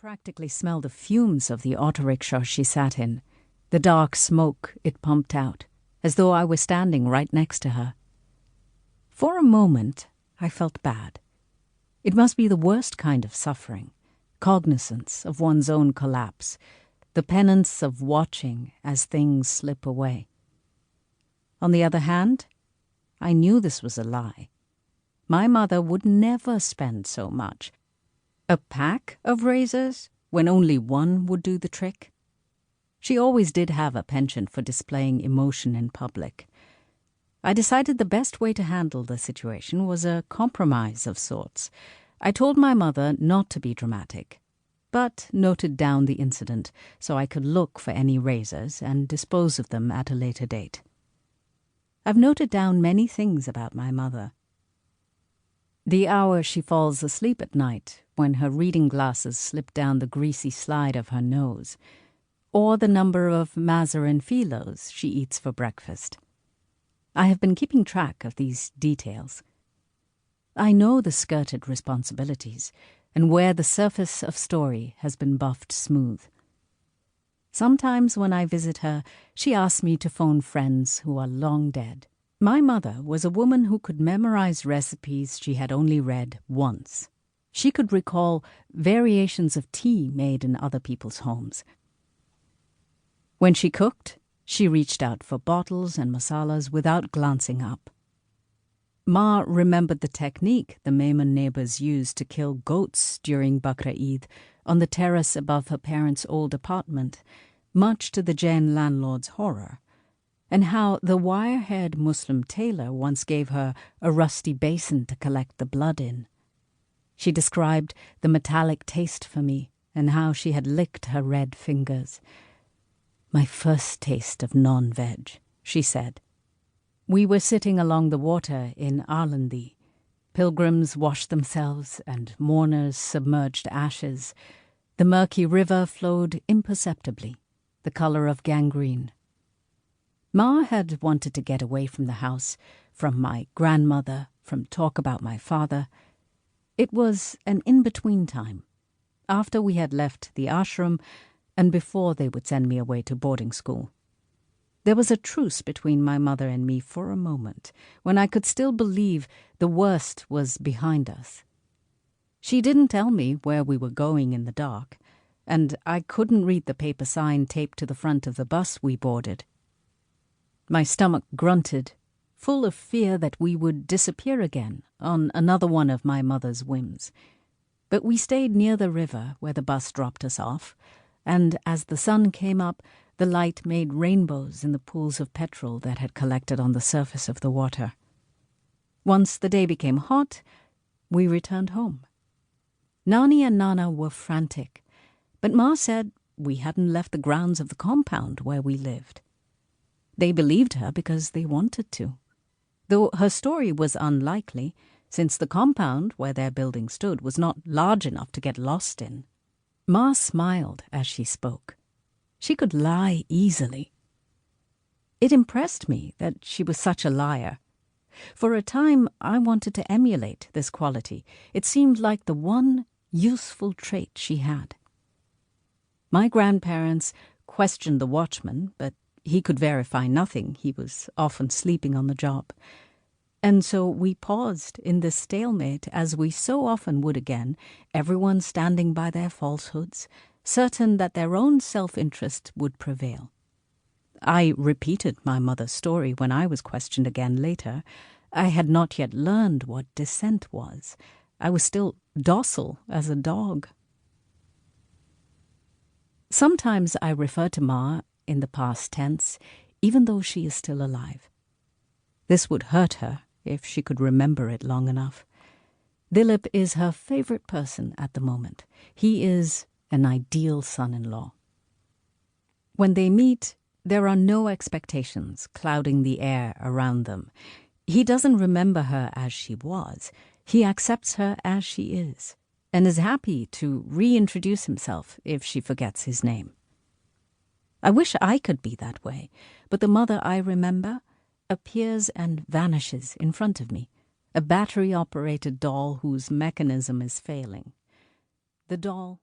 practically smell the fumes of the auto rickshaw she sat in, the dark smoke it pumped out, as though I were standing right next to her. For a moment, I felt bad. It must be the worst kind of suffering, cognizance of one's own collapse, the penance of watching as things slip away. On the other hand, I knew this was a lie. My mother would never spend so much. A pack of razors, when only one would do the trick? She always did have a penchant for displaying emotion in public. I decided the best way to handle the situation was a compromise of sorts. I told my mother not to be dramatic, but noted down the incident so I could look for any razors and dispose of them at a later date. I've noted down many things about my mother. The hour she falls asleep at night, when her reading glasses slip down the greasy slide of her nose, or the number of Mazarin philos she eats for breakfast. I have been keeping track of these details. I know the skirted responsibilities, and where the surface of story has been buffed smooth. Sometimes when I visit her, she asks me to phone friends who are long dead. My mother was a woman who could memorize recipes she had only read once. She could recall variations of tea made in other people's homes. When she cooked, she reached out for bottles and masalas without glancing up. Ma remembered the technique the Memon neighbors used to kill goats during Bakra Eid on the terrace above her parents' old apartment, much to the Jain landlord's horror, and how the wire-haired Muslim tailor once gave her a rusty basin to collect the blood in. She described the metallic taste for me and how she had licked her red fingers. "My first taste of non-veg," she said. We were sitting along the water in Arlandi. Pilgrims washed themselves and mourners submerged ashes. The murky river flowed imperceptibly, the color of gangrene. Ma had wanted to get away from the house, from my grandmother, from talk about my father. It was an in-between time, after we had left the ashram and before they would send me away to boarding school. There was a truce between my mother and me for a moment, when I could still believe the worst was behind us. She didn't tell me where we were going in the dark, and I couldn't read the paper sign taped to the front of the bus we boarded. My stomach grunted, full of fear that we would disappear again on another one of my mother's whims. But we stayed near the river where the bus dropped us off, and as the sun came up, the light made rainbows in the pools of petrol that had collected on the surface of the water. Once the day became hot, we returned home. Nani and Nana were frantic, but Ma said we hadn't left the grounds of the compound where we lived. They believed her because they wanted to, though her story was unlikely, since the compound where their building stood was not large enough to get lost in. Ma smiled as she spoke. She could lie easily. It impressed me that she was such a liar. For a time, I wanted to emulate this quality. It seemed like the one useful trait she had. My grandparents questioned the watchman, but he could verify nothing. He was often sleeping on the job. And so we paused in this stalemate, as we so often would again, everyone standing by their falsehoods, certain that their own self-interest would prevail. I repeated my mother's story when I was questioned again later. I had not yet learned what dissent was. I was still docile as a dog. Sometimes I refer to Ma in the past tense, even though she is still alive. This would hurt her if she could remember it long enough. Dilip is her favorite person at the moment. He is an ideal son-in-law. When they meet, there are no expectations clouding the air around them. He doesn't remember her as she was. He accepts her as she is, and is happy to reintroduce himself if she forgets his name. I wish I could be that way, but the mother I remember appears and vanishes in front of me, a battery-operated doll whose mechanism is failing. The doll